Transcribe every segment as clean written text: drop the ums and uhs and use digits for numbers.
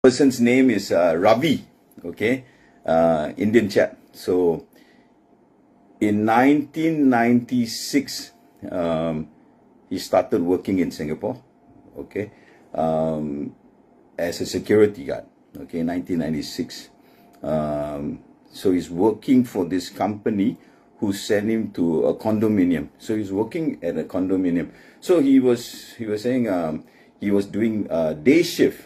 Person's name is Ravi, okay, Indian chap. So in 1996, he started working in Singapore, okay, as a security guard, okay, 1996. So he's working for this company who sent him to a condominium. So he's working at a condominium. So he was saying he was doing day shift,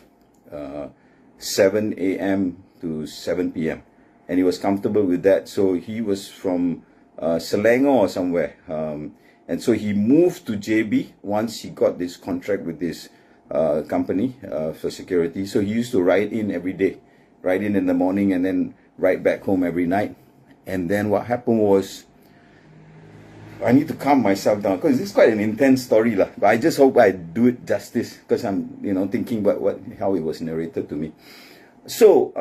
7 a.m. to 7 p.m. and he was comfortable with that. So he was from Selangor or somewhere, and so he moved to JB once he got this contract with this company for security. So he used to ride in every day, ride in the morning and then ride back home every night. And then what happened was, I need to calm myself down because this is quite an intense story lah. But I just hope I do it justice because I'm, thinking about how it was narrated to me. So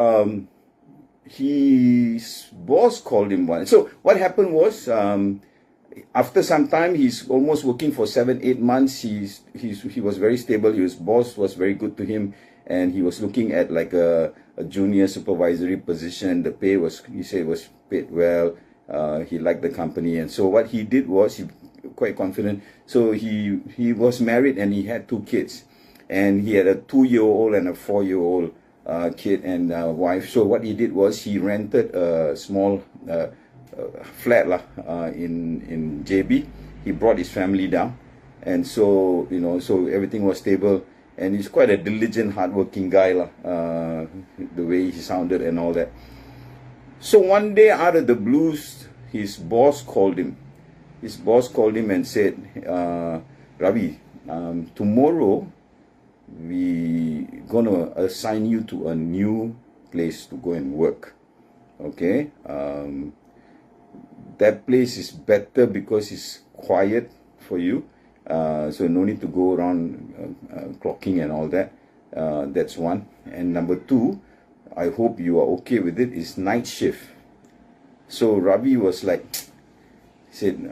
his boss called him one. So what happened was, after some time, he's almost working for 7-8 months. He was very stable. His boss was very good to him, and he was looking at like a junior supervisory position. The pay was, he said, was paid well. He liked the company, and so what he did was, he quite confident. So he was married and he had 2 kids, and he had a 2-year-old and a 4-year-old kid and wife. So what he did was he rented a small flat in JB. He brought his family down, and so so everything was stable. And he's quite a diligent, hardworking guy the way he sounded and all that. So one day, out of the blues, his boss called him. His boss called him and said, Ravi, tomorrow we gonna assign you to a new place to go and work. Okay? That place is better because it's quiet for you. So no need to go around clocking and all that. That's one. And number 2, I hope you are okay with it, is night shift. So Ravi was like, said,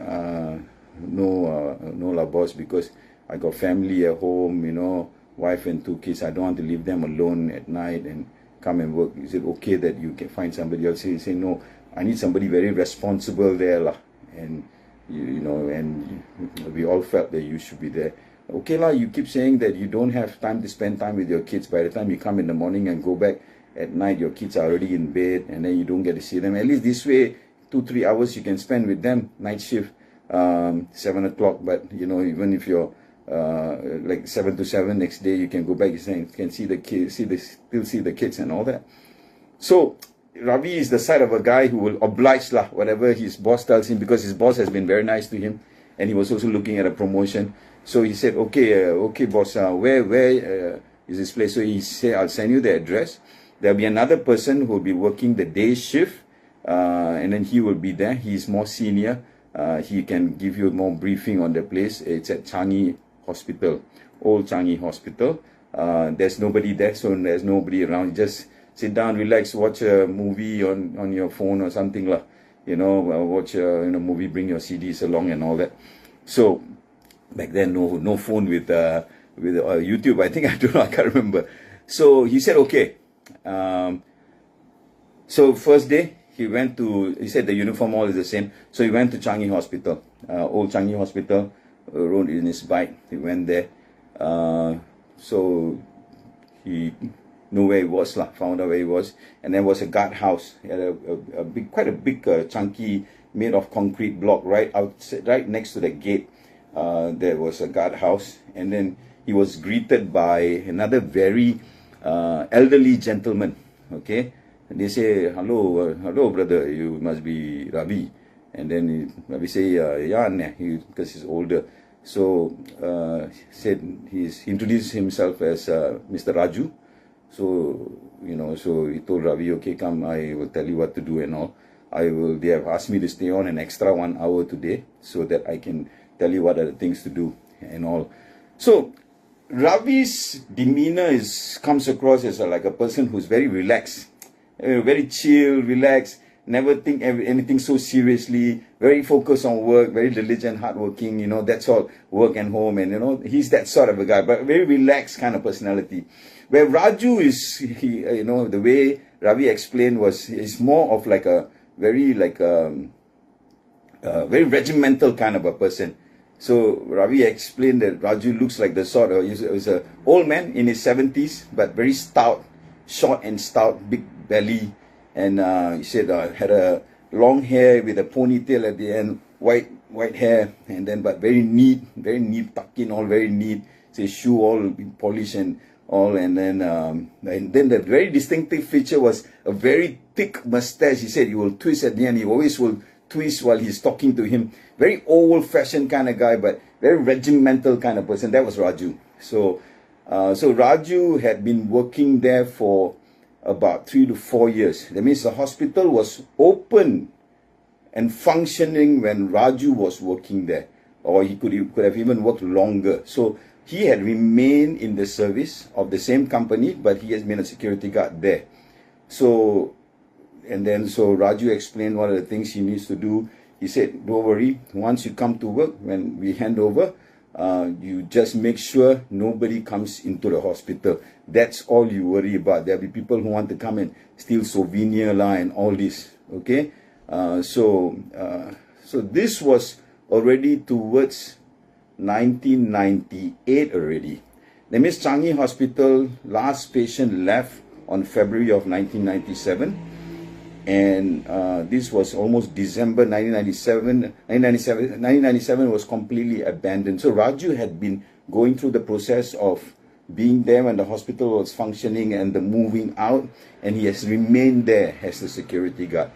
no lah boss, because I got family at home, wife and 2 kids. I don't want to leave them alone at night and come and work. Is it okay that you can find somebody else? He said, no, I need somebody very responsible there lah. And and we all felt that you should be there. Okay lah, you keep saying that you don't have time to spend time with your kids. By the time you come in the morning and go back at night, your kids are already in bed, and then you don't get to see them. At least this way, 2-3 hours you can spend with them. Night shift, 7 o'clock. But even if you're like 7 to 7, next day you can go back. You can see the kids, still see the kids and all that. So Ravi is the side of a guy who will oblige lah, whatever his boss tells him, because his boss has been very nice to him, and he was also looking at a promotion. So he said, okay boss, where is this place? So he said, I'll send you the address. There'll be another person who will be working the day shift, and then he will be there. He's more senior. He can give you more briefing on the place. It's at Changi Hospital, Old Changi Hospital. There's nobody there, so there's nobody around. Just sit down, relax, watch a movie on your phone or something lah. Watch a movie, bring your CDs along and all that. So back then, no phone with YouTube. I think, I don't know, I can't remember. So he said okay. So first day he said the uniform all is the same. So he went to Changi Hospital, Old Changi Hospital, rode in his bike. He went there. So he knew where he was lah, found out where he was, and there was a guard house. He had quite a big chunky, made of concrete block right outside, right next to the gate. There was a guard house, and then he was greeted by another very elderly gentleman. Okay, and they say, hello brother, you must be Ravi. And then Ravi say, yeah, because he's older. So said he introduced himself as Mr. Raju. So so he told Ravi, okay, come, I will tell you what to do and all. They have asked me to stay on an extra 1 hour today so that I can tell you what are the things to do and all. So Ravi's demeanor comes across as like a person who's very relaxed, very chill, relaxed, never think anything so seriously, very focused on work, very diligent, hardworking, that's all, work and home, and he's that sort of a guy, but very relaxed kind of personality. Where Raju is, you know, the way Ravi explained is more of like a very very regimental kind of a person. So Ravi explained that Raju looks like the sort of, he's a old man in his 70s, but very stout, short and stout, big belly, and he said had a long hair with a ponytail at the end, white hair, and then but very neat, tucked in, all very neat. His shoe all polished and all, and then the very distinctive feature was a very thick mustache. He said he will twist at the end. He always will twist while he's talking to him. Very old-fashioned kind of guy, but very regimental kind of person. That was Raju. So Raju had been working there for about 3 to 4 years. That means the hospital was open and functioning when Raju was working there, or he could have even worked longer. So he had remained in the service of the same company, but he has been a security guard there. So Raju explained one of the things he needs to do. He said, don't worry, once you come to work, when we hand over, you just make sure nobody comes into the hospital. That's all you worry about. There'll be people who want to come and steal souvenir and all this. Okay? So this was already towards 1998 already. That means Changi Hospital, last patient left on February of 1997. And this was almost December 1997. 1997 was completely abandoned. So Raju had been going through the process of being there when the hospital was functioning and the moving out, and he has remained there as the security guard.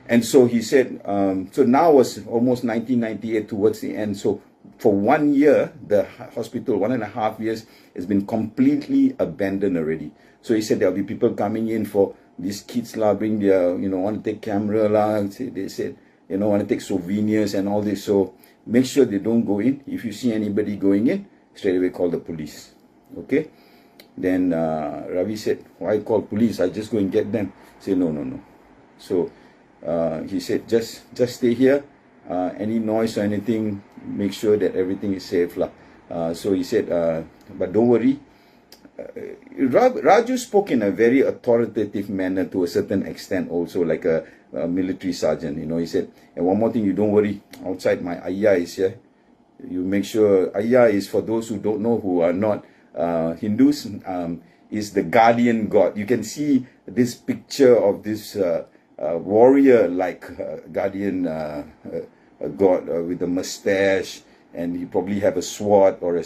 And so he said, so now was almost 1998 towards the end. So for 1 year, the hospital, 1.5 years, has been completely abandoned already. So he said there'll be people coming in for these kids bring their, want to take camera they said, want to take souvenirs and all this. So make sure they don't go in. If you see anybody going in, straight away call the police. Okay? Then Ravi said, why call police? I just go and get them. Say, no. So he said, just stay here. Any noise or anything, make sure that everything is safe. So he said, but don't worry. Raju spoke in a very authoritative manner to a certain extent also, like a military sergeant. He said, and one more thing, you don't worry, outside my Ayyah is here. You make sure, Ayyah is, for those who don't know, who are not Hindus, is the guardian god. You can see this picture of this warrior-like guardian god with a mustache, and he probably have a sword or a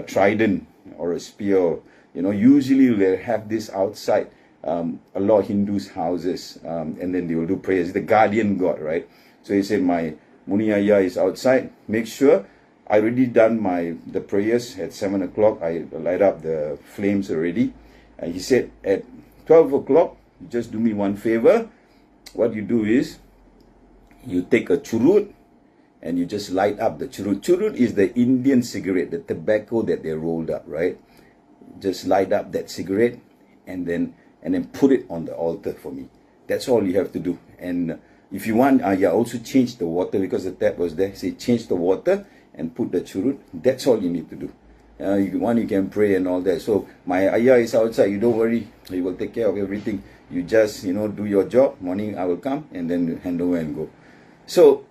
trident or a spear. Usually they have this outside a lot of Hindus' houses, and then they will do prayers. The guardian god, right? So he said, my Muni Ayyah is outside. Make sure I already done the prayers at 7 o'clock. I light up the flames already. And he said at 12 o'clock, just do me one favor. What you do is you take a churut and you just light up the churut. Churut is the Indian cigarette, the tobacco that they rolled up, right? Just light up that cigarette and then put it on the altar for me. That's all you have to do. And if you want, also change the water, because the tap was there. Say change the water and put the churut. That's all you need to do. You can pray and all that. So my Ayyah is outside. You don't worry. He will take care of everything. You just, do your job. Morning I will come and then hand over and go. So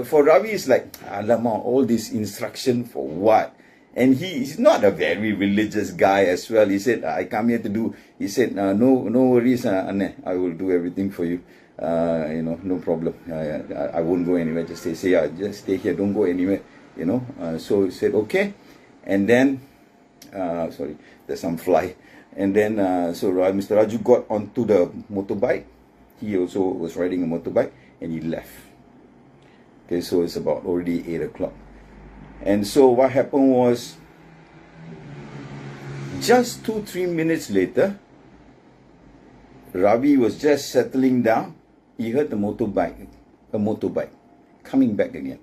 for Ravi, it's like, alamak, all this instruction for what? And he's not a very religious guy as well. He said, I come here to do, he said, no worries, Anne, I will do everything for you. No problem. I won't go anywhere. Just just stay here. Don't go anywhere. So he said, okay. And then, sorry, there's some fly. And then, so Mr. Raju got onto the motorbike. He also was riding a motorbike and he left. Okay, so it's about already 8 o'clock. And so what happened was, just 2-3 minutes later, Ravi was just settling down. He heard a motorbike coming back again.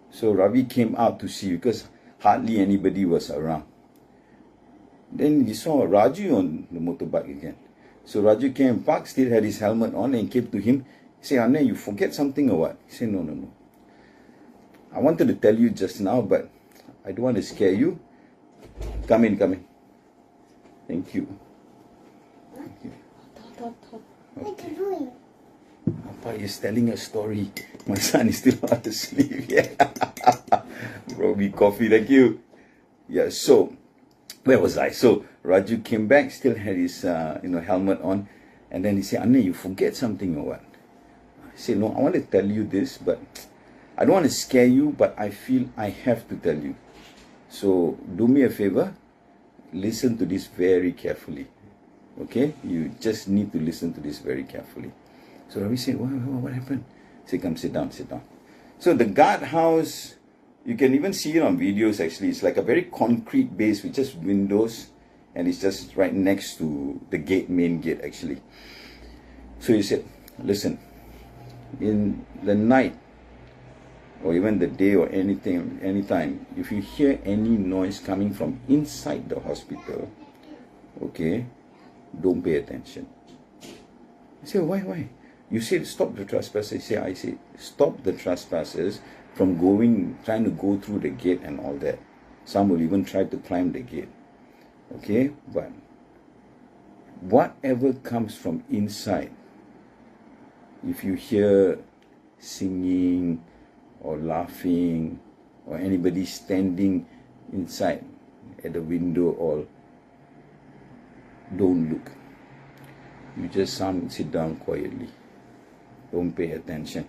So Ravi came out to see, because hardly anybody was around. Then he saw Raju on the motorbike again. So Raju came and parked, still had his helmet on, and came to him. He said, Anne, you forget something or what? He said, no. I wanted to tell you just now, but I don't want to scare you. Come in, come in. Thank you. Thank you. Okay. Papa is telling a story. My son is still not asleep. Yeah. Brought me coffee. Thank you. Yeah. So, where was I? So Raju came back, still had his helmet on, and then he said, "Anna, you forget something or what?" I said, "No, I want to tell you this, but I don't want to scare you, but I feel I have to tell you. So do me a favor, listen to this very carefully. Okay? You just need to listen to this very carefully." So Ravi said, what happened? I said, "Come, sit down, sit down." So the guardhouse, you can even see it on videos actually. It's like a very concrete base with just windows, and it's just right next to the gate, main gate actually. So he said, "Listen, in the night, or even the day or anytime, if you hear any noise coming from inside the hospital, okay, don't pay attention." I said, why? You said stop the trespassers. I said, stop the trespassers from trying to go through the gate and all that. Some will even try to climb the gate. Okay, but whatever comes from inside, if you hear singing or laughing or anybody standing inside at the window, or don't look. You just sit down quietly. Don't pay attention.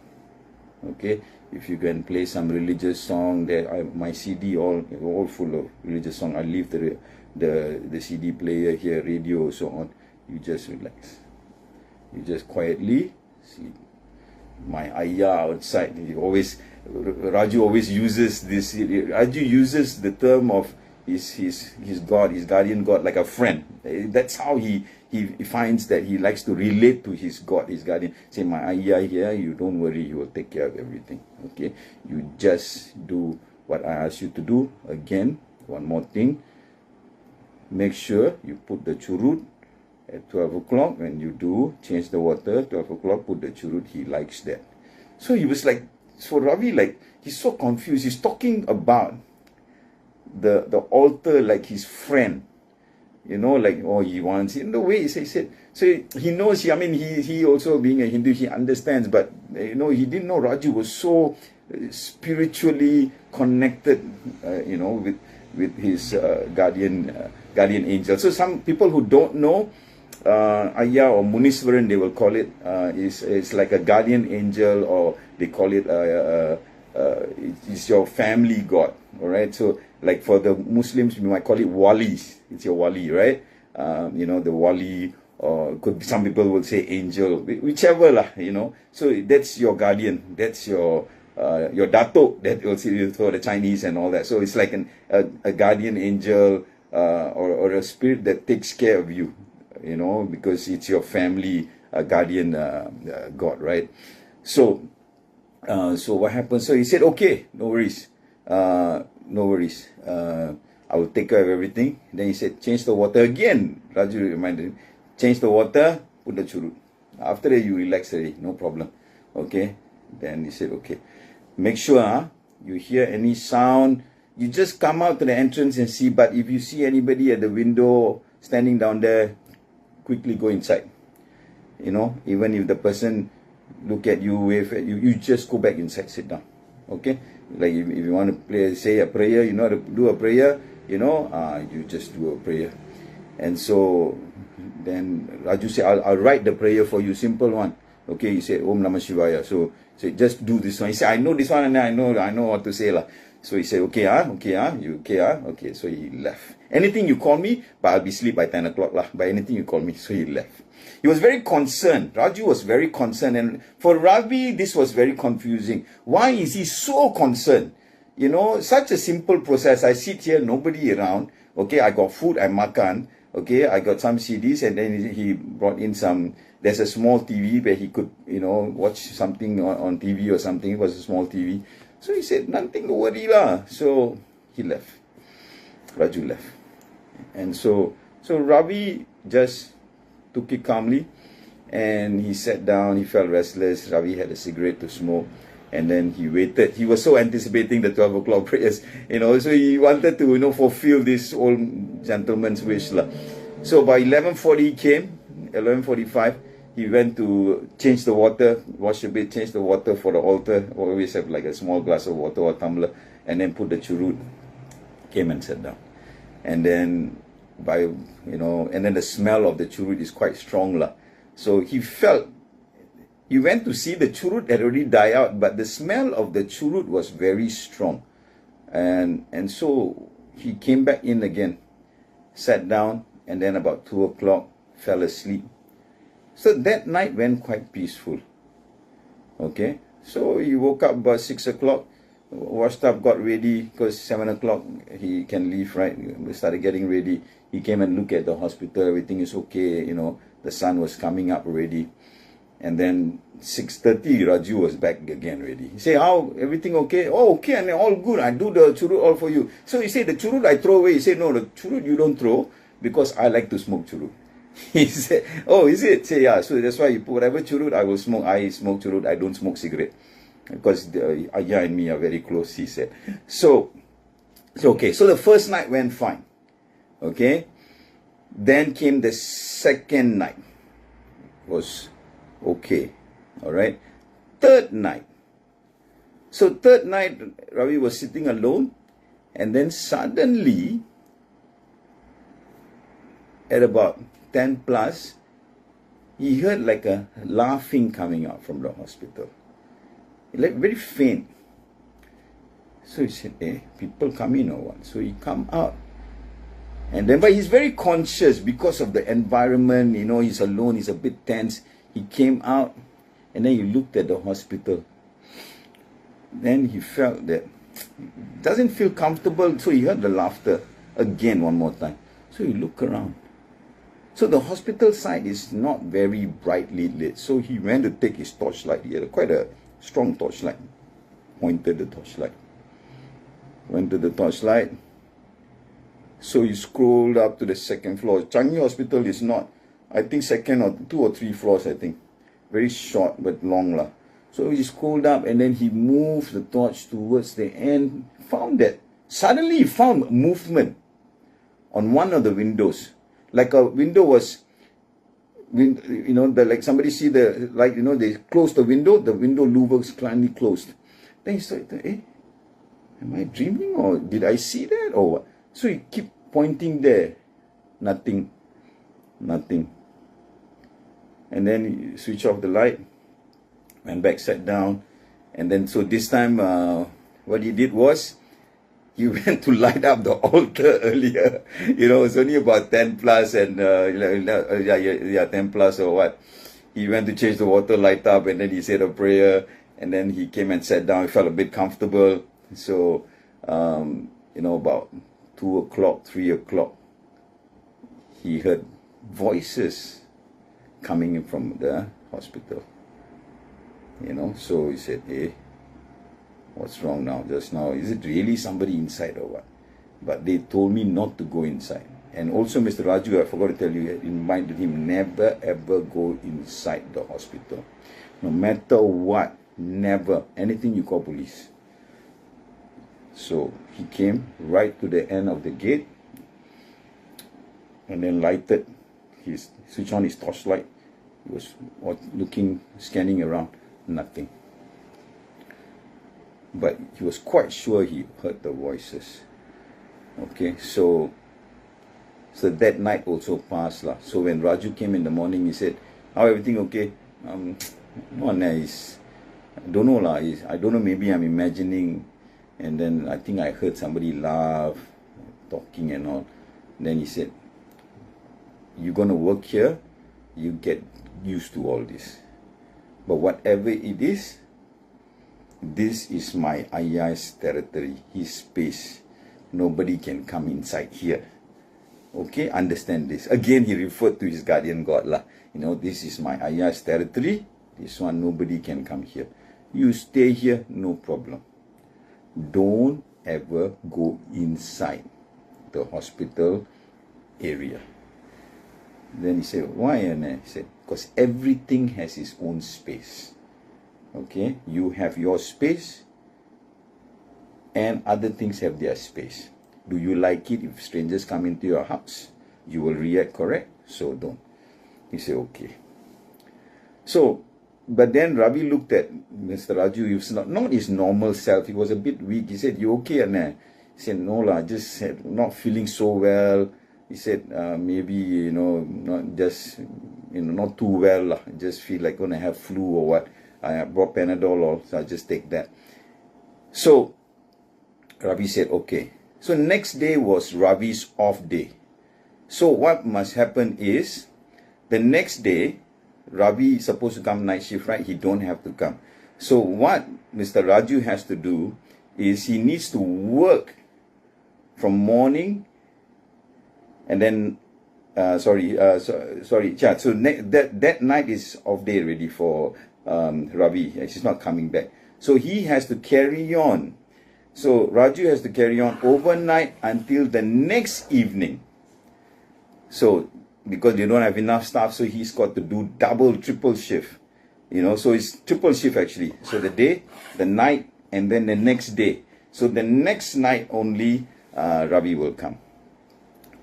Okay? If you can play some religious song, my CD all full of religious song. I leave the CD player here, radio, so on. You just relax. You just quietly see my Ayyah outside. Raju always uses this. Raju uses the term of his God, his guardian God, like a friend. That's how he finds that he likes to relate to his God, his guardian. Say, "My Ayyah here, you don't worry, he will take care of everything. Okay? You just do what I ask you to do." Again, one more thing. Make sure you put the churut at 12 o'clock. When you do, change the water. 12 o'clock, put the churut. He likes that. So he was like, so Ravi, like, he's so confused. He's talking about the altar like his friend. Like, oh, he wants, in the way he said, so he knows, he also being a Hindu, he understands, but, he didn't know Raju was so spiritually connected, with his guardian angel. So some people who don't know, Ayyah or Munisvaran, they will call it, it's like a guardian angel, or they call it, it's your family God, all right? So, like for the Muslims, we might call it walis. It's your wali, right? The wali, or some people will say angel, whichever lah, So that's your guardian. That's your dato, that will see for the Chinese and all that. So it's like a guardian angel, or a spirit that takes care of you, because it's your family guardian God, right? So what happened? So he said, "Okay, no worries. No worries. I will take care of everything." Then he said, "Change the water again." Raju reminded him, "Change the water, put the churut. After that, you relax already, no problem." Okay. Then he said, "Okay. Make sure you hear any sound, you just come out to the entrance and see. But if you see anybody at the window standing down there, quickly go inside. Even if the person look at you, wave at you, you just go back inside, sit down. Okay? Like if you want to say a prayer, you know how to do a prayer, you just do a prayer." And so then Raju said, I'll write the prayer for you, simple one. Okay, he said, "Om Namah Shivaya." So just do this one. He said, "I know this one, and I know what to say lah." So he said, "Okay, you okay, okay." So he left. "Anything you call me, but I'll be asleep by 10 o'clock lah. By anything you call me." So he left. He was very concerned. Raju was very concerned. And for Ravi, this was very confusing. Why is he so concerned? Such a simple process. I sit here, nobody around. Okay, I got food, I makan. Okay, I got some CDs, and then he brought in there's a small TV where he could, watch something on TV or something. It was a small TV. So he said, "Nothing to worry lah." So he left. Raju left. And so Ravi just took it calmly, and he sat down. He felt restless. Ravi had a cigarette to smoke, And then he waited. He was so anticipating the 12 o'clock prayers, so he wanted to, fulfill this old gentleman's wish. So by 11:40 he came, 11:45, he went to change the water, wash a bit, change the water for the altar. Always have like a small glass of water or tumbler, and then put the churut, came and sat down. And then and then the smell of the churut is quite strong. So he went to see the churut had already died out, but the smell of the churut was very strong. And so he came back in again, sat down, and then about 2 o'clock fell asleep. So that night went quite peaceful. Okay, so he woke up about 6 o'clock, washed up, got ready, because 7 o'clock he can leave, right? We started getting ready. He came and looked at the hospital, everything is okay, the sun was coming up already. And then 6:30, Raju was back again ready. He said, how, everything okay? Oh, okay, and all good. I do the churut all for you. So he said, the churut I throw away. He said, no, the churut you don't throw, because I like to smoke churut. He said, oh, is it? Say, yeah, so that's why you put whatever churut I will smoke. I smoke churut, I don't smoke cigarette. Because the Ayyah and me are very close, he said. So okay, so the first night went fine. Okay, then came the second night. Was okay, all right. Third night. So third night, Ravi was sitting alone, and then suddenly, at about 10 plus, he heard like a laughing coming out from the hospital. Like very faint. So he said, people come in or what? So he come out. And then, but he's very conscious because of the environment, he's alone, he's a bit tense. He came out, and then he looked at the hospital. Then he felt that doesn't feel comfortable, so he heard the laughter again one more time. So he looked around. So the hospital side is not very brightly lit. So he went to take his torchlight. He had quite a strong torchlight. Pointed the torchlight. Went to the torchlight. So he scrolled up to the second floor. Changi Hospital is not, I think, second or 2 or 3 floors, I think. Very short but long. So he scrolled up, and then he moved the torch towards the end. Suddenly he found movement on one of the windows. Like a window was, like somebody see the, like, they close the window louver was kindly closed. Then he started, am I dreaming, or did I see that, or what? So he keep pointing there. Nothing. And then he switched off the light, went back, sat down, and then so this time what he did was, he went to light up the altar earlier. It's only about 10 plus, and 10 plus or what. He went to change the water, light up, and then he said a prayer, and then he came and sat down. He felt a bit comfortable. So, about 2 o'clock, 3 o'clock, he heard voices coming in from the hospital. So he said, what's wrong now? Just now, is it really somebody inside or what? But they told me not to go inside. And also, Mr. Raju, I forgot to tell you, reminded him, never ever go inside the hospital. No matter what, never. Anything, you call police. So he came right to the end of the gate, and then switched on his torchlight. He was looking, scanning around, nothing. But he was quite sure he heard the voices. Okay, so that night also passed. So when Raju came in the morning, he said, how, everything okay? No, nice. I don't know, I don't know, maybe I'm imagining. And then I think I heard somebody laugh, talking and all. Then he said, you're going to work here, you get used to all this. But whatever it is, this is my Ayyah's territory, his space. Nobody can come inside here. Okay, understand this. Again, he referred to his guardian God. This is my Ayyah's territory. This one, nobody can come here. You stay here, no problem. Don't ever go inside the hospital area. Then he said, why? And he said, because everything has its own space. Okay, you have your space and other things have their space. Do you like it if strangers come into your house? You will react, correct? So don't. He said, okay. So, but then Ravi looked at Mr. Raju. He was not his normal self. He was a bit weak. He said, you okay, Anna? He said, no lah, just not feeling so well. He said, maybe, you know, not just, you know, not too well lah. Just feel like going to have flu or what. I brought Panadol, so I just take that. So, Ravi said, okay. So, next day was Ravi's off day. So, what must happen is, the next day, Ravi is supposed to come night shift, right? He don't have to come. So, what Mr. Raju has to do is he needs to work from morning and then, so that night is off day already for Ravi. He's not coming back. So, he has to carry on. So, Raju has to carry on overnight until the next evening. So, because they don't have enough staff, so he's got to do double, triple shift. You know, so it's triple shift actually. So the day, the night, and then the next day. So the next night only, Ravi will come.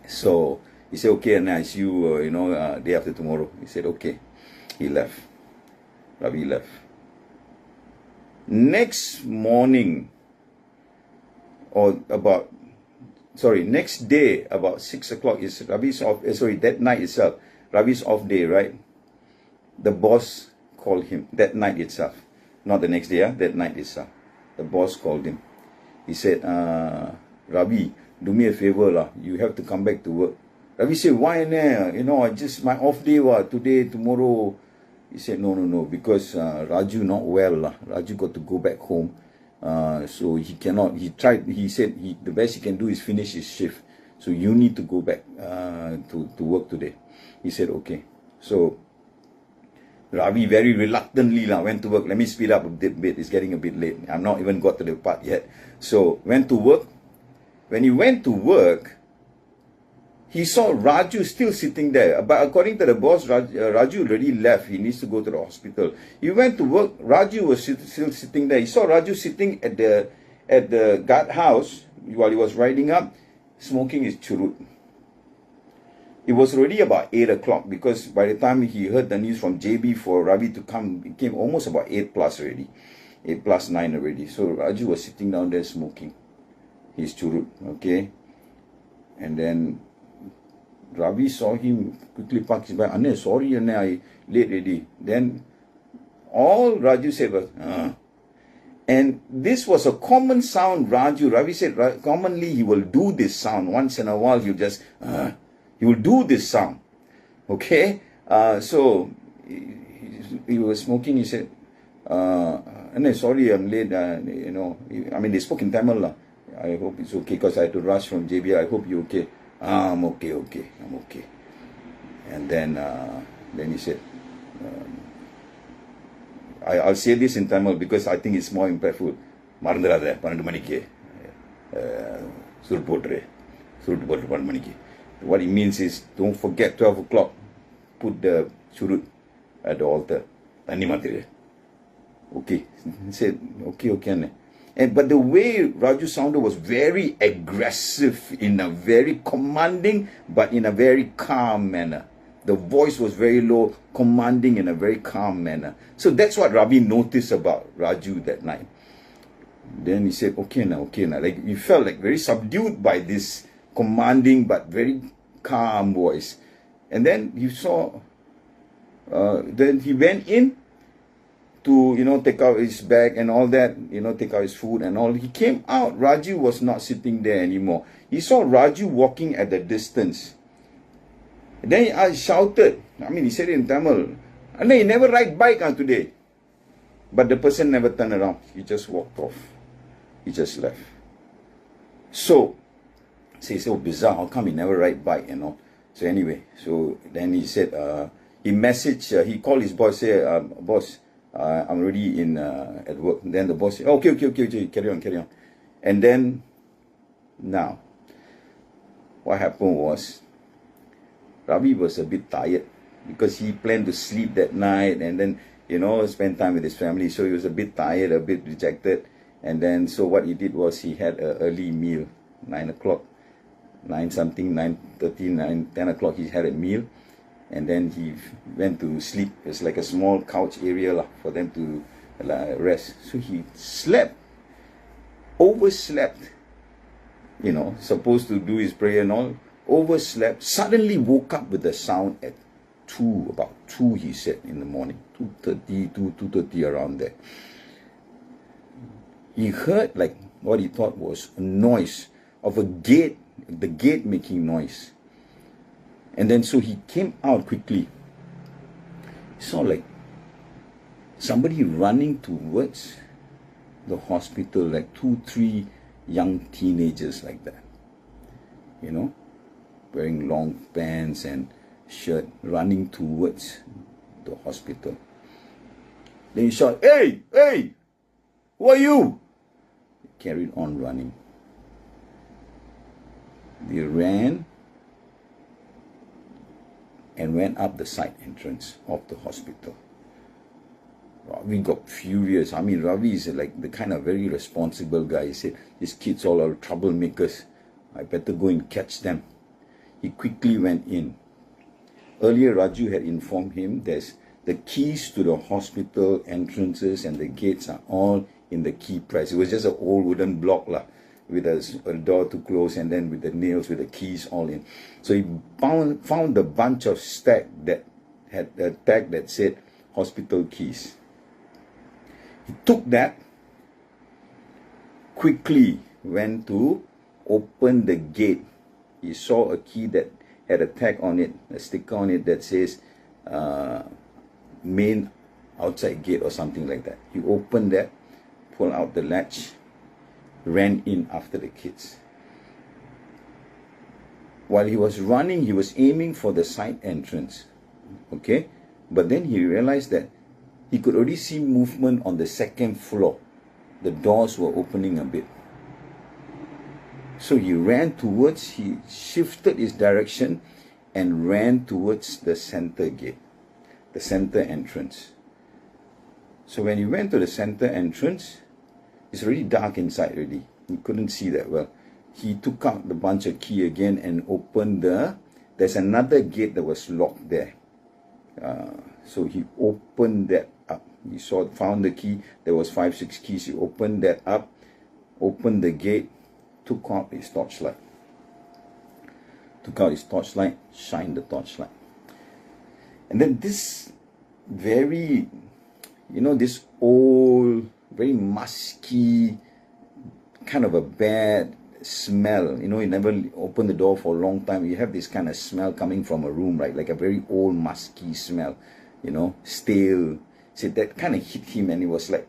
So he said, okay, and I see you, you know, day after tomorrow. He said, okay. He left. Ravi left. Next morning, or about, next day, about 6 o'clock, is Ravi's off, that night itself, Ravi's off day, right? The boss called him, that night itself. Not the next day, that night itself. The boss called him. He said, Ravi, do me a favor lah, you have to come back to work. Ravi said, why, you know, I just, my off day, today, tomorrow. He said, no, because Raju not well lah. Raju got to go back home. So he cannot, he said the best he can do is finish his shift. So you need to go back to work today. He said, okay. So Ravi very reluctantly went to work. Let me speed up a bit. It's getting a bit late. I've not even got to the part yet. So went to work. When he went to work, he saw Raju still sitting there. But according to the boss, Raju already left. He needs to go to the hospital. He went to work. Raju was still sitting there. He saw Raju sitting at the guardhouse while he was riding up, smoking his churut. It was already about 8 o'clock because by the time he heard the news from JB for Ravi to come, it came almost about 8 plus already. 8 plus 9 already. So Raju was sitting down there smoking his churut. Okay. And then Ravi saw him, quickly parked his bike. Anne, sorry, Anne, I late already. Then all Raju said was, And this was a common sound, Ravi said, commonly he will do this sound. Once in a while, he'll just, he will do this sound. Okay? So, he was smoking, he said, Anne, sorry, I'm late, you know. I mean, they spoke in Tamil lah. I hope it's okay because I had to rush from JB. I hope you're okay. I'm okay, I'm okay. And then he said, I'll say this in Tamil because I think it's more impactful. Marandradha, 12 manike. Surut potre 12 manike. What it means is, don't forget 12 o'clock, put the churut at the altar. Tani matire. Okay. He said, okay. But the way Raju sounded was very aggressive, in a very commanding, but in a very calm manner. The voice was very low, commanding in a very calm manner. So that's what Ravi noticed about Raju that night. Then he said, okay now. Like, he felt like very subdued by this commanding but very calm voice. And then he saw, then he went in to, you know, take out his bag and all that, you know, take out his food and all. He came out, Raju was not sitting there anymore. He saw Raju walking at the distance. And then I shouted, I mean, he said it in Tamil, and then he never ride bike today. But the person never turned around. He just walked off. He just left. So he said, oh, bizarre, how come he never ride bike and all? So anyway, so then he said, he messaged, he called his boss, said, boss, I'm already in at work. And then the boss said, okay, carry on. And then, now, what happened was, Ravi was a bit tired because he planned to sleep that night, and then you know, spend time with his family. So he was a bit tired, a bit dejected. And then, so what he did was he had an early meal, 9 o'clock, 9 something, 9:30, 10 o'clock, he had a meal. And then he went to sleep. It's like a small couch area for them to rest. So he slept, overslept, you know, supposed to do his prayer and all, overslept, suddenly woke up with a sound at 2, about 2, he said, in the morning, 2:30 around there. He heard like what he thought was a noise of a gate, the gate making noise. And then so he came out quickly. He saw like somebody running towards the hospital, like 2, 3 young teenagers like that, you know, wearing long pants and shirt, running towards the hospital. Then he shouted, "Hey, hey, who are you?" He carried on running. They ran and went up the side entrance of the hospital. Ravi got furious. I mean, Ravi is like the kind of very responsible guy. He said, his kids all are troublemakers. I better go and catch them. He quickly went in. Earlier, Raju had informed him there's the keys to the hospital entrances and the gates are all in the key press. It was just an old wooden block with a door to close, and then with the nails, with the keys all in. So he found a bunch of stack that had a tag that said hospital keys. He took that, quickly went to open the gate. He saw a key that had a tag on it, a sticker on it that says main outside gate or something like that. He opened that, pulled out the latch, ran in after the kids. While he was running, he was aiming for the side entrance. Okay? But then he realized that he could already see movement on the second floor. The doors were opening a bit. So he ran towards, he shifted his direction and ran towards the center gate, the center entrance. So when he went to the center entrance, it's already dark inside already. He couldn't see that well. He took out the bunch of key again and opened there's another gate that was locked there. So he opened that up. He found the key. There was 5, 6 keys. He opened that up, opened the gate, took out his torchlight. Took out his torchlight, shined the torchlight. And then this very, you know, this old, very musky, kind of a bad smell. You know, you never open the door for a long time. You have this kind of smell coming from a room, right? Like a very old, musky smell, you know, stale. So that kind of hit him, and it was like,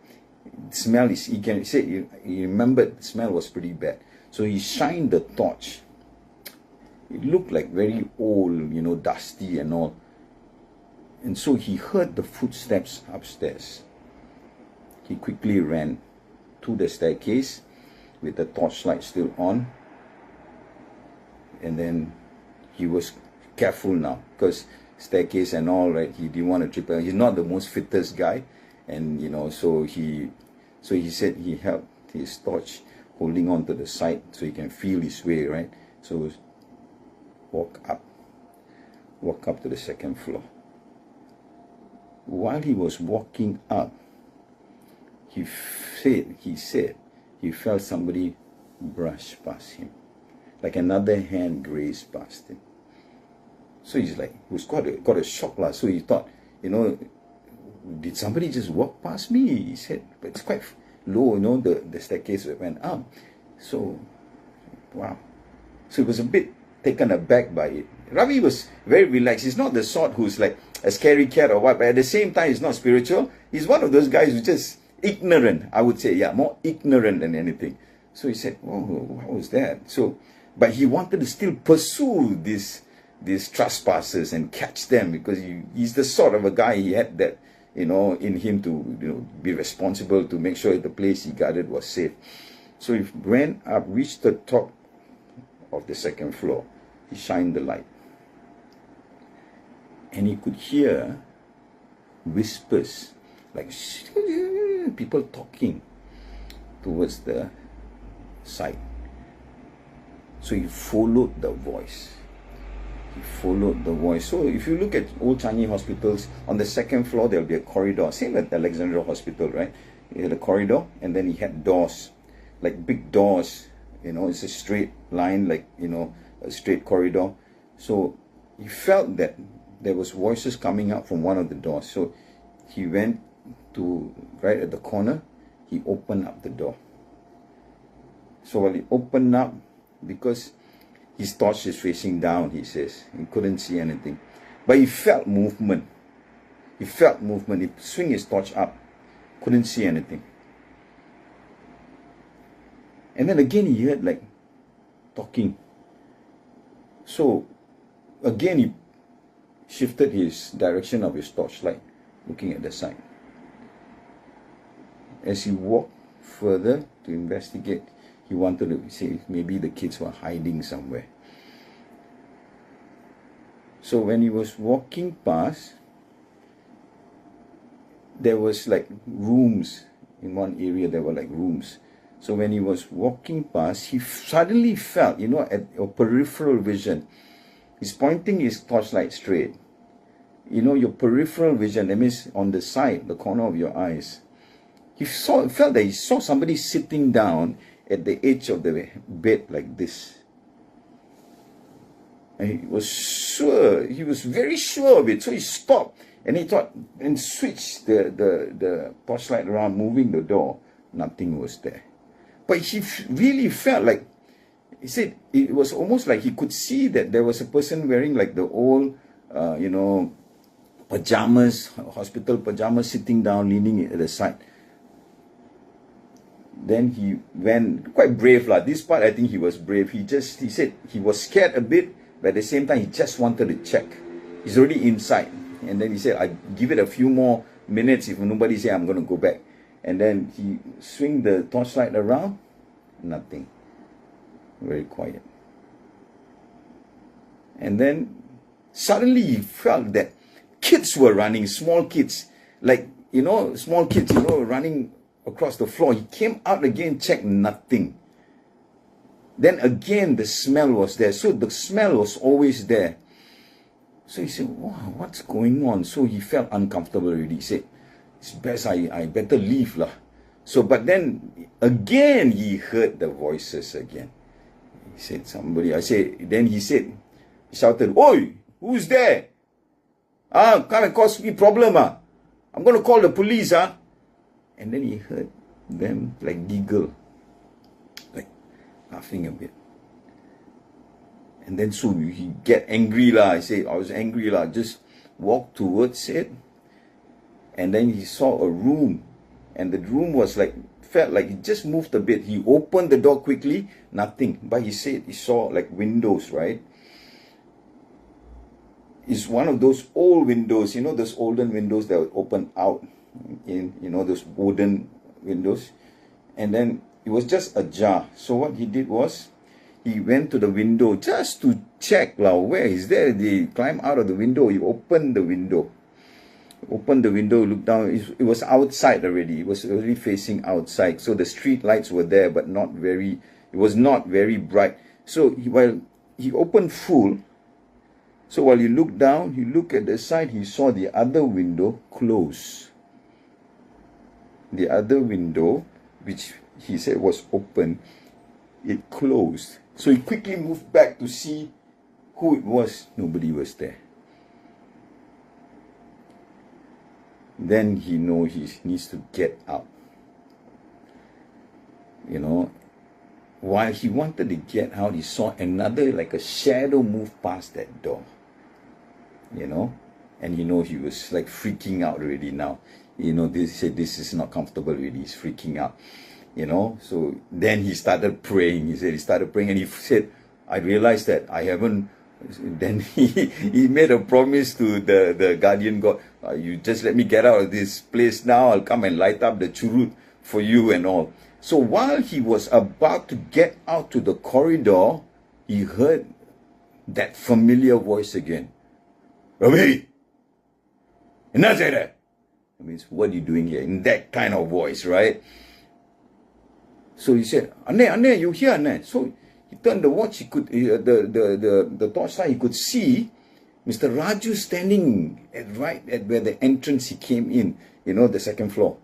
smell is, he can say, he remembered the smell was pretty bad. So he shined the torch. It looked like very old, you know, dusty and all. And so he heard the footsteps upstairs. He quickly ran to the staircase with the torchlight still on. And then he was careful now, because staircase and all, right, he didn't want to trip. He's not the most fittest guy. And, you know, so he said he held his torch holding on to the side so he can feel his way, right? So walk up to the second floor. While he was walking up, he said he felt somebody brush past him, like another hand grazed past him. So he's like, he was got a shock lah. So he thought, you know, did somebody just walk past me? He said, but it's quite low, you know, the staircase went up. So, wow. So he was a bit taken aback by it. Ravi was very relaxed. He's not the sort who's like a scary cat or what, but at the same time, he's not spiritual. He's one of those guys who's just ignorant, I would say. Yeah, more ignorant than anything. So he said, oh, what was that? So, but he wanted to still pursue these trespassers and catch them, because he's the sort of a guy, he had that, you know, in him to, you know, be responsible, to make sure the place he guarded was safe. So he ran up, reached the top of the second floor. He shined the light. And he could hear whispers like people talking towards the side. So he followed the voice. He followed the voice. So if you look at Old Changi hospitals, on the second floor there'll be a corridor, same at Alexandra Hospital, right? He had a corridor, and then he had doors, like big doors. You know, it's a straight line, like, you know, a straight corridor. So he felt that there was voices coming out from one of the doors. So he went to right at the corner. He opened up the door. So while he opened up, because his torch is facing down, he says, he couldn't see anything, but he felt movement. He felt movement. He swung his torch up, couldn't see anything. And then again he heard like talking. So again he shifted his direction of his torchlight, looking at the side. As he walked further to investigate, he wanted to see maybe the kids were hiding somewhere. So when he was walking past, there was like rooms. In one area there were like rooms. So when he was walking past, he suddenly felt, you know, at your peripheral vision, he's pointing his torchlight straight. You know, your peripheral vision, that means on the side, the corner of your eyes. He felt that he saw somebody sitting down at the edge of the bed like this. And he was sure, he was very sure of it. So he stopped and he thought, and switched the torchlight around, moving the door. Nothing was there. But he really felt like, he said, it was almost like he could see that there was a person wearing like the old, you know, pajamas, hospital pajamas, sitting down, leaning at the side. Then he went, quite brave lah. This part I think he was brave. He said he was scared a bit, but at the same time he just wanted to check. He's already inside. And then he said, I give it a few more minutes. If nobody say, I'm going to go back. And then he swing the torchlight around. Nothing. Very quiet. And then suddenly he felt that kids were running, small kids, like, you know, small kids, you know, running across the floor. He came out again, checked, nothing. Then again the smell was there. So the smell was always there. So he said, wow, what's going on? So he felt uncomfortable already. He said, it's best I better leave lah. So, but then again he heard the voices again. He said, somebody, then he said, he shouted, oi, who's there? Come and cause me problem, I'm going to call the police, And then he heard them like giggle, like laughing a bit. And then so he get angry lah. I said, I was angry lah. Just walked towards it. And then he saw a room. And the room was like, felt like it just moved a bit. He opened the door quickly, nothing. But he said he saw like windows, right? It's one of those old windows, you know, those olden windows that would open out in, you know, those wooden windows. And then it was just ajar. So what he did was, he went to the window just to check, where is there? He climbed out of the window. He opened the window. Opened the window, looked down. It was outside already. It was already facing outside. So the street lights were there, but not very, it was not very bright. So while he opened full, so while he looked down, he looked at the side, he saw the other window close. The other window, which he said was open, it closed. So he quickly moved back to see who it was. Nobody was there. Then he knows he needs to get out. You know, while he wanted to get out, he saw another, like a shadow move past that door. You know, and you know he was like freaking out already now. You know, he said this is not comfortable already. He's freaking out. You know, so then he started praying. He said he started praying, and he said, I realized that I haven't. Then he made a promise to the guardian God, you just let me get out of this place now. I'll come and light up the churut for you and all. So while he was about to get out to the corridor, he heard that familiar voice again. Ravi! means, what are you doing here? In that kind of voice, right? So he said, Anne, you here, Anne? So he turned the watch, he could, the torchlight, he could see Mr. Raju standing right at where the entrance he came in, the second floor.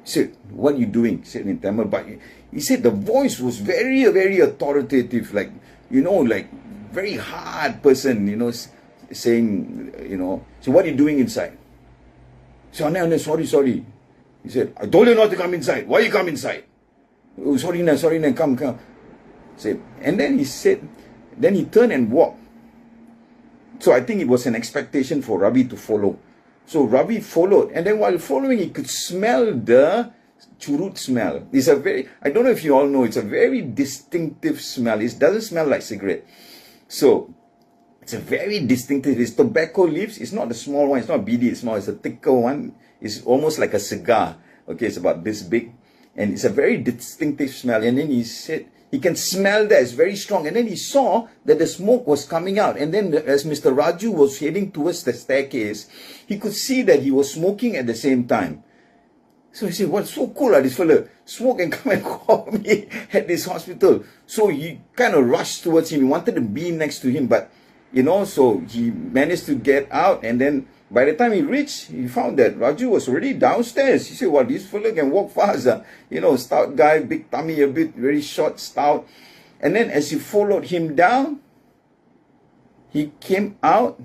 He said, what are you doing? He said in Tamil, but he said the voice was very, very authoritative, like, like very hard person, saying, so what are you doing inside? He said, Anne, sorry. He said, I told you not to come inside. Why you come inside? Oh, sorry, come. Said, and then he said, then he turned and walked. So I think it was an expectation for Ravi to follow. So Ravi followed, and then while following, he could smell the churut smell. It's a very, I don't know if you all know, it's a very distinctive smell. It doesn't smell like cigarette. So it's a very distinctive, it's tobacco leaves. It's not the small one, it's not BD, it's small, it's a thicker one. It's almost like a cigar. Okay, it's about this big. And it's a very distinctive smell. And then he said, he can smell that, it's very strong. And then he saw that the smoke was coming out. And then as Mr. Raju was heading towards the staircase, he could see that he was smoking at the same time. So he said, what's so cool, this fella? Smoke and come and call me at this hospital. So he kind of rushed towards him. He wanted to be next to him, but, so he managed to get out. And then by the time he reached, he found that Raju was already downstairs. He said, well, this fella can walk fast. Stout guy, big tummy a bit, very short, stout. And then as he followed him down, he came out.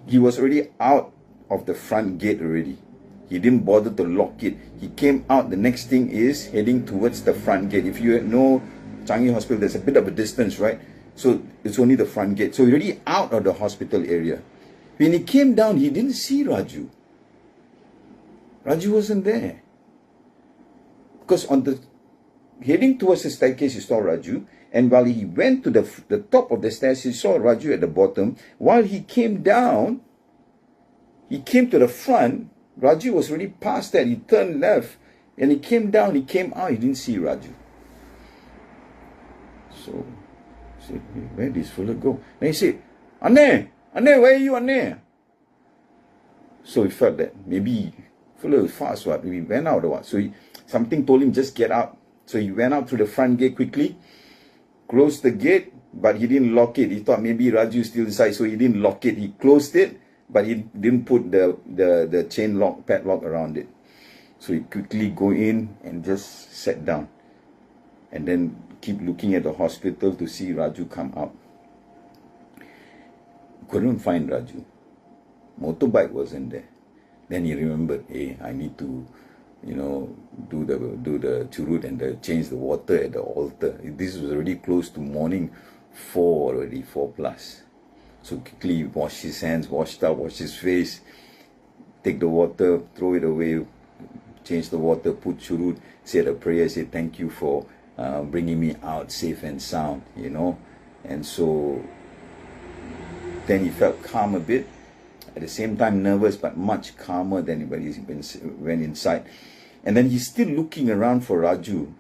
He was already out of the front gate already. He didn't bother to lock it. He came out. The next thing is heading towards the front gate. If you know Changi Hospital, there's a bit of a distance, right? So it's only the front gate. So he's already out of the hospital area. When he came down, he didn't see Raju. Raju wasn't there. Because on the heading towards the staircase, he saw Raju. And while he went to the top of the stairs, he saw Raju at the bottom. While he came down, he came to the front. Raju was already past that. He turned left. And he came down, he came out, he didn't see Raju. So said, where did this fella go? And he said, Anne, where are you, Anne? So he felt that maybe fella was fast, what? He went out or what? So something told him, just get out. So he went out through the front gate quickly, closed the gate, but he didn't lock it. He thought maybe Raju is still inside, so he didn't lock it. He closed it, but he didn't put the chain lock, padlock around it. So he quickly go in and just sat down. And then keep looking at the hospital to see Raju come out. Couldn't find Raju. Motorbike wasn't there. Then he remembered, hey, I need to, do the churut and change the water at the altar. This was already close to morning 4 already, 4+. So quickly wash his hands, washed up, wash his face, take the water, throw it away, change the water, put churut, said a prayer, say thank you for bringing me out safe and sound, and so then he felt calm a bit, at the same time nervous, but much calmer than when he went inside. And then he's still looking around for Raju,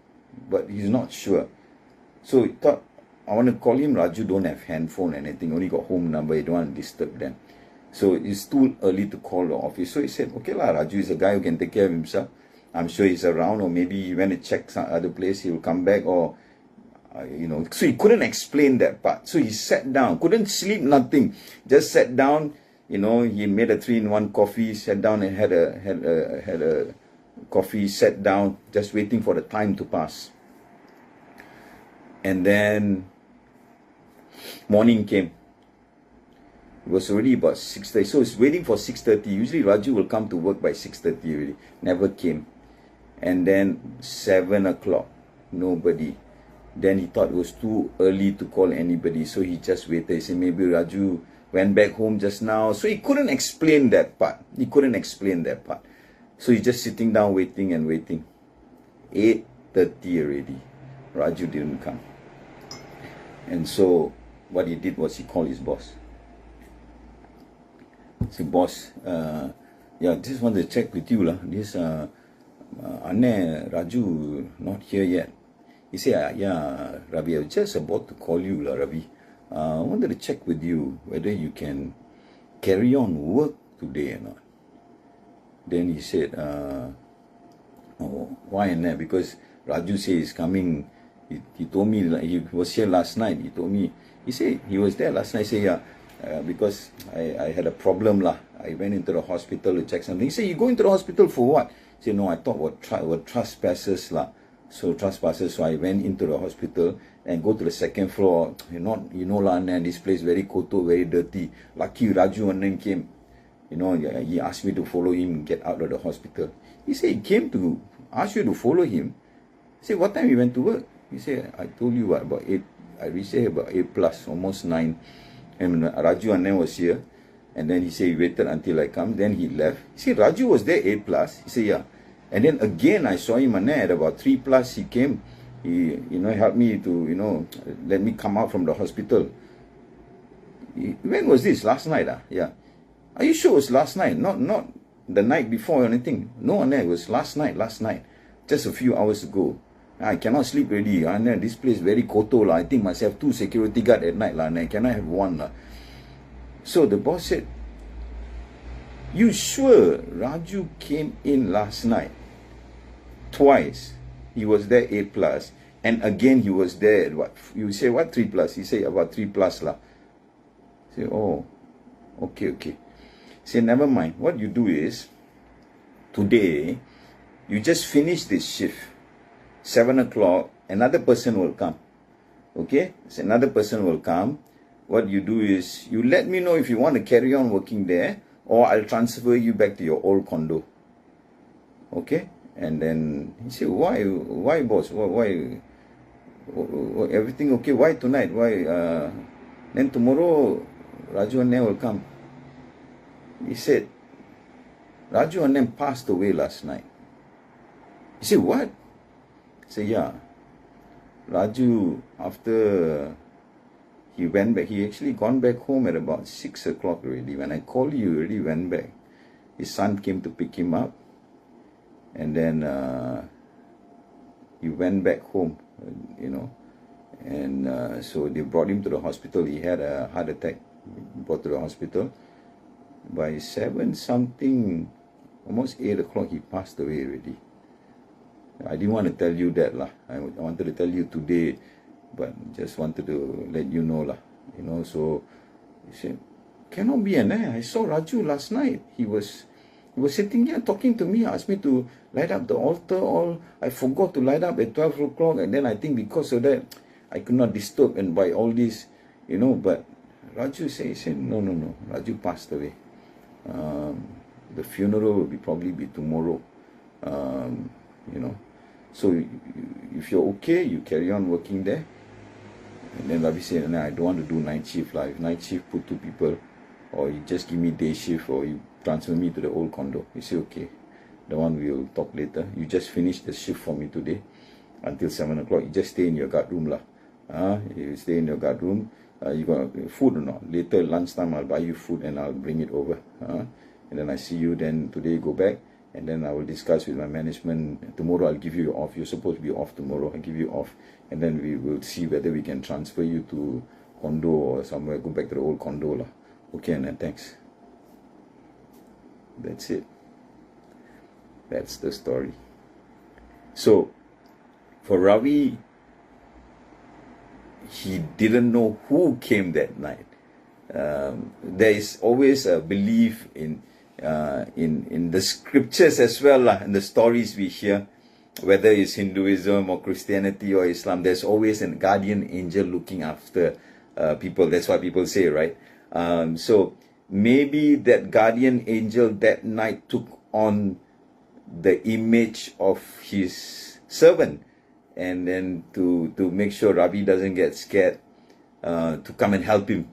but he's not sure. So he thought, I want to call him. Raju don't have handphone or anything, only got home number, he don't want to disturb them. So it's too early to call the office. So he said, okay lah, Raju is a guy who can take care of himself. I'm sure he's around, or maybe he went to check some other place, he will come back, or, So he couldn't explain that part. So he sat down, couldn't sleep, nothing. Just sat down, he made a 3-in-1 coffee, sat down and had a coffee, sat down, just waiting for the time to pass. And then morning came. It was already about 6:30. So it's waiting for 6:30. Usually Raju will come to work by 6:30 already. Never came. And then 7 o'clock, nobody. Then he thought it was too early to call anybody, so he just waited. He said maybe Raju went back home just now. So he couldn't explain that part. So he's just sitting down waiting and waiting. 8:30 already. Raju didn't come. And so what he did was he called his boss. He said, boss, just want to check with you lah. This Anne, Raju not here yet. He said, yeah, Ravi, I was just about to call you lah, Ravi. I wanted to check with you whether you can carry on work today or not? Then he said, oh, why not? Because Raju said he's coming. He told me, like, he was here last night. He told me, he said he was there last night. I said, yeah, because I had a problem lah. I went into the hospital to check something. He said, you go into the hospital for what? I said, no, I thought were trespassers lah. So trespassers, so I went into the hospital and go to the second floor. You know lah, and this place very kotor, very dirty. Lucky Raju and then came. You know, he asked me to follow him, get out of the hospital. He said he came to ask you to follow him. I said, what time you went to work? He said, I told you what, about 8. I reached here about 8 plus, almost 9. And Raju and then was here. And then he said he waited until I come. Then he left. He said, Raju was there 8 plus. He said, yeah. And then again, I saw him and then at about 3 plus, he came. He, helped me to, let me come out from the hospital. When was this? Last night? Yeah. Are you sure it was last night? Not the night before or anything. No, it was last night. Just a few hours ago. I cannot sleep already. This place very kotor. I think must have 2 security guard at night. Can I have 1? So the boss said, you sure Raju came in last night? Twice. He was there 8 plus. And again he was there at what? You say what 3 plus? He said about 3 plus lah. Say, oh, okay. Say, never mind. What you do is, today, you just finish this shift. 7 o'clock, another person will come. Okay? So another person will come. What you do is, you let me know if you want to carry on working there, or I'll transfer you back to your old condo. Okay? And then he said, why boss? Why? Everything okay? Why tonight? Why? Then tomorrow, Raju and will come. He said, Raju and them passed away last night. He said, what? I said, yeah. Raju, after he went back, he actually gone back home at about 6 o'clock already. When I called you, he already went back. His son came to pick him up. And then he went back home, And so they brought him to the hospital. He had a heart attack. Brought to the hospital. By 7 something, almost 8 o'clock, he passed away already. I didn't want to tell you that lah. I wanted to tell you today, but just wanted to let you know lah. So he said, cannot be I saw Raju last night. He was sitting here talking to me, asked me to light up the altar. I forgot to light up at 12 o'clock, and then I think because of that, I could not disturb and by all this, but Raju said, no, Raju passed away. The funeral will probably be tomorrow. So if you're okay, you carry on working there. And then Ravi said, I don't want to do night shift. If night shift put 2 people, or you just give me day shift, or you transfer me to the old condo. He said, okay, the one we'll talk later. You just finish the shift for me today until 7 o'clock. You just stay in your guard room lah. You stay in your guard room. You got food or not? Later lunchtime I'll buy you food and I'll bring it over. And then I see you. Then today go back, and then I will discuss with my management. Tomorrow I'll give you off. You're supposed to be off tomorrow. I give you off, and then we will see whether we can transfer you to condo or somewhere. Go back to the old condo lah. Okay, and then thanks. That's it. That's the story. So for Ravi, he didn't know who came that night. There is always a belief in the scriptures as well lah, in the stories we hear, whether it's Hinduism or Christianity or Islam. There's always a guardian angel looking after people. That's what people say, right? So maybe that guardian angel that night took on the image of his servant, and then to make sure Ravi doesn't get scared, to come and help him.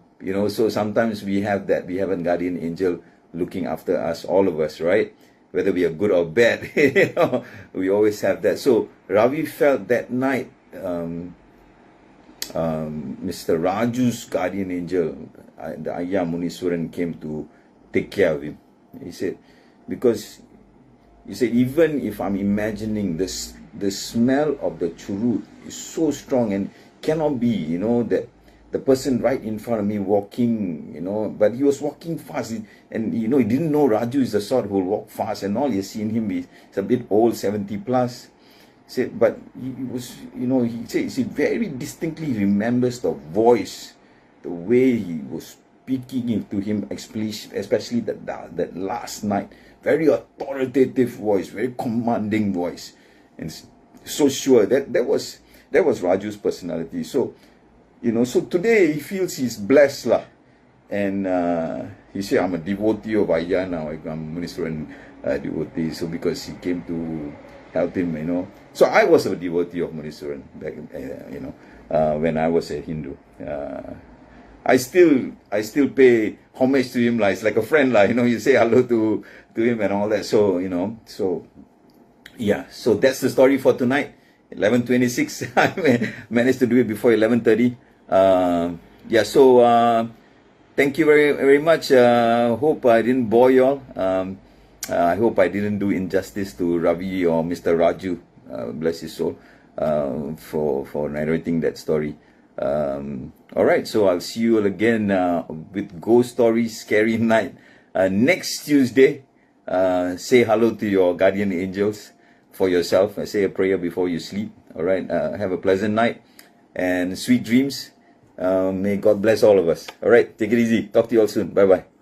So sometimes we have that. We have a guardian angel looking after us, all of us, right? Whether we are good or bad, we always have that. So Ravi felt that night, Mr. Raju's guardian angel, the Ayyah Munisvaran, came to take care of him. He said, because he said, even if I'm imagining this, the smell of the churut is so strong and cannot be, that the person right in front of me walking, you know, but he was walking fast. And, you know, he didn't know Raju is the sort who will walk fast and all. You've seen him, he's a bit old, 70 plus. Said, but he was, you know, he said he very distinctly remembers the voice, the way he was speaking to him, especially that last night. Very authoritative voice, very commanding voice. And so sure, that was Raju's personality. So, you know, so today he feels he's blessed lah. And he said, I'm a devotee of Ayyah now. I'm Munisvaran devotee. So because he came to help him, you know. So I was a devotee of Munisvaran back, you know, when I was a Hindu. I still pay homage to him, like it's like a friend, like, you know. You say hello to him and all that. So, you know, so yeah. So that's the story for tonight. 11:26. I managed to do it before 11:30. Yeah. So thank you very much. Hope I didn't bore you all. I hope I didn't do injustice to Ravi or Mr. Raju, bless his soul, for narrating that story. All right, so I'll see you all again with ghost stories, scary night next Tuesday. Say hello to your guardian angels for yourself. Say a prayer before you sleep. All right, have a pleasant night and sweet dreams. May God bless all of us. All right, take it easy. Talk to you all soon. Bye bye.